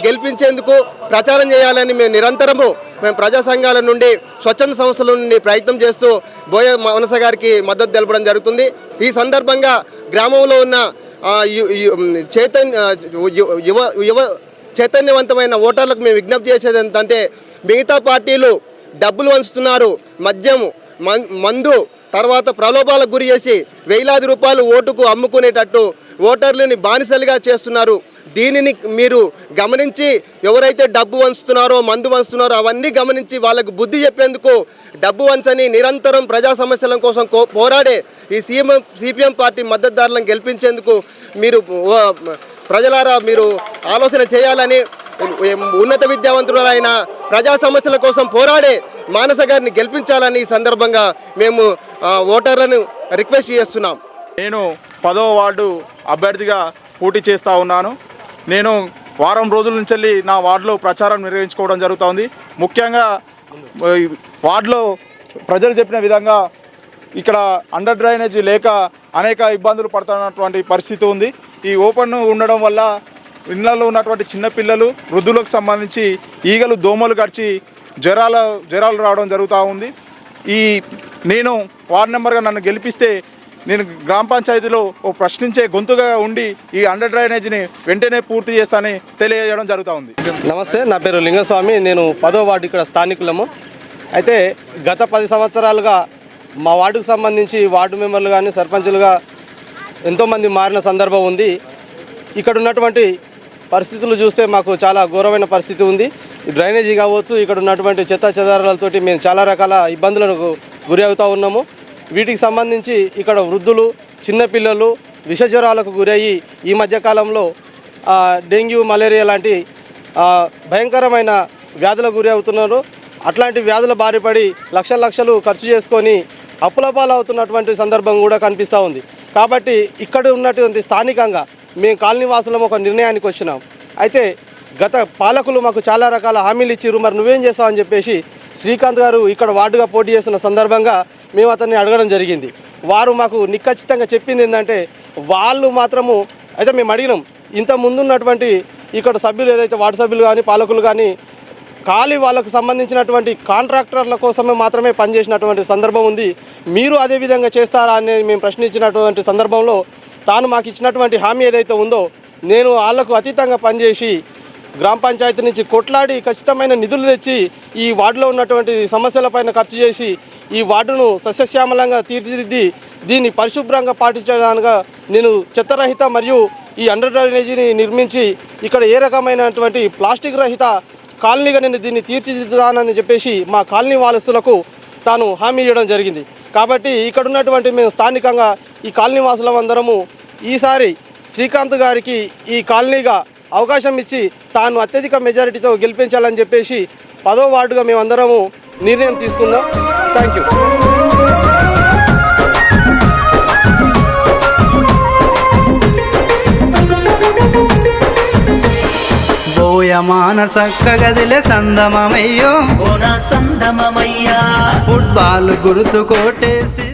గెలిపించేందుకు ప్రచారం చేయాలని మేము నిరంతరము ప్రజా సంఘాల నుండి, స్వచ్ఛంద సంస్థల నుండి ప్రయత్నం చేస్తూ బోయ మానస గారికి మద్దతు తెలపడం జరుగుతుంది. ఈ సందర్భంగా గ్రామంలో ఉన్న చైతన్యవంతమైన ఓటర్లకు మేము విజ్ఞప్తి చేసేది ఏంటంటే, మిగతా పార్టీలు డబ్బులు వంచుతున్నారు, మద్యం, మందు, తర్వాత ప్రలోభాలకు గురి చేసి వేలాది రూపాయలు ఓటుకు అమ్ముకునేటట్టు ఓటర్లని బానిసలుగా చేస్తున్నారు. దీనిని మీరు గమనించి ఎవరైతే డబ్బు వంచుతున్నారో, మందు వంచుతున్నారో అవన్నీ గమనించి వాళ్ళకు బుద్ధి చెప్పేందుకు డబ్బు వంచని నిరంతరం ప్రజా సమస్యల కోసం పోరాడే ఈ సిపిఎం పార్టీ మద్దతుదారులను గెలిపించేందుకు మీరు ప్రజలారా మీరు ఆలోచన చేయాలని, ఉన్నత విద్యావంతులైన ప్రజా సమస్యల కోసం పోరాడే మానస గారిని గెలిపించాలని ఈ సందర్భంగా మేము ఓటర్లను రిక్వెస్ట్ చేస్తున్నాం. నేను 10వ వార్డు అభ్యర్థిగా పోటీ చేస్తూ ఉన్నాను. నేను వారం రోజుల నుంచి నా వార్డులో ప్రచారం నిర్వహించుకోవడం జరుగుతుంది. ముఖ్యంగా వార్డులో ప్రజలు చెప్పిన విధంగా ఇక్కడ అండర్ డ్రైనేజీ లేక అనేక ఇబ్బందులు పడుతున్నటువంటి పరిస్థితి ఉంది. ఈ ఓపెన్ ఉండడం వల్ల ఇళ్లలో ఉన్నటువంటి చిన్నపిల్లలు, వృద్ధులకు సంబంధించి ఈగలు, దోమలు గడిచి జ్వరాలు రావడం జరుగుతూ ఉంది. నేను వార్డు మెంబర్గా నన్ను గెలిపిస్తే నేను గ్రామ పంచాయతీలో ఓ ప్రశ్నించే గొంతుగా ఉండి ఈ అండర్ డ్రైనేజీని వెంటనే పూర్తి చేస్తానని తెలియజేయడం జరుగుతూ ఉంది. నమస్తే, నా పేరు లింగస్వామి. నేను 10వ వార్డు ఇక్కడ స్థానికులము. అయితే గత 10 సంవత్సరాలుగా మా వార్డుకు సంబంధించి వార్డు మెంబర్లు కానీ సర్పంచులుగా ఎంతోమంది మారిన సందర్భం ఉంది. ఇక్కడ ఉన్నటువంటి పరిస్థితులు చూస్తే మాకు చాలా ఘోరమైన పరిస్థితి ఉంది. డ్రైనేజీ కావచ్చు, ఇక్కడ ఉన్నటువంటి చెత్త చెదారాలతోటి మేము చాలా రకాల ఇబ్బందులకు గురి అవుతూ ఉన్నాము. వీటికి సంబంధించి ఇక్కడ వృద్ధులు, చిన్నపిల్లలు విషజ్వరాలకు గురయ్యి ఈ మధ్యకాలంలో డెంగ్యూ, మలేరియా లాంటి భయంకరమైన వ్యాధులకు గురి అవుతున్నారు. అట్లాంటి వ్యాధుల బారిపడి లక్షలు ఖర్చు చేసుకొని అప్పుల పాలవుతున్నటువంటి సందర్భం కూడా కనిపిస్తూ ఉంది. కాబట్టి ఇక్కడ ఉన్నటువంటి స్థానికంగా మేము కాలనీ వాసులం ఒక నిర్ణయానికి వచ్చినాం. అయితే గత పాలకులు మాకు చాలా రకాల హామీలు ఇచ్చిర్రు, మరి నువ్వేం చేస్తావని చెప్పేసి శ్రీకాంత్ గారు ఇక్కడ వార్డుగా పోటీ చేస్తున్న సందర్భంగా మేము అతన్ని అడగడం జరిగింది. వారు మాకు నిఖచ్చితంగా చెప్పింది ఏంటంటే, వాళ్ళు మాత్రము అయితే మేము అడిగినాం, ఇంత ముందున్నటువంటి ఇక్కడ సభ్యులు ఏదైతే వార్డు సభ్యులు కానీ పాలకులు కానీ ఖాళీ వాళ్ళకు సంబంధించినటువంటి కాంట్రాక్టర్ల కోసమే మాత్రమే పనిచేసినటువంటి సందర్భం ఉంది. మీరు అదే విధంగా చేస్తారా అని మేము ప్రశ్నించినటువంటి సందర్భంలో తాను మాకు ఇచ్చినటువంటి హామీ ఏదైతే ఉందో నేను వాళ్లకు అతీతంగా పనిచేసి గ్రామ పంచాయతీ నుంచి కొట్లాడి ఖచ్చితమైన నిధులు తెచ్చి ఈ వార్డులో ఉన్నటువంటి సమస్యలపైన ఖర్చు చేసి ఈ వార్డును సస్యశ్యామలంగా తీర్చిదిద్ది దీన్ని పరిశుభ్రంగా పాటించడానికి నేను చెత్తరహిత మరియు ఈ అండర్ డ్రైనేజీని నిర్మించి ఇక్కడ ఏ రకమైనటువంటి ప్లాస్టిక్ రహిత కాలనీగా నేను దీన్ని తీర్చిదిద్దానని చెప్పేసి మా కాలనీ వారసులకు తాను హామీ ఇవ్వడం జరిగింది. కాబట్టి ఇక్కడ ఉన్నటువంటి మేము స్థానికంగా ఈ కాలనీ వాసులం అందరము ఈసారి శ్రీకాంత్ గారికి ఈ కాలనీగా అవకాశం ఇచ్చి తాను అత్యధిక మెజారిటీతో గెలిపించాలని చెప్పేసి 10వ వార్డుగా మేమందరము నిర్ణయం తీసుకుందాం. Thank you. బోయమాన సక్క గదిలే సందమమయ్యో ఓ నా సందమమయ్యా ఫుట్బాల్ గుర్తు కోటేసి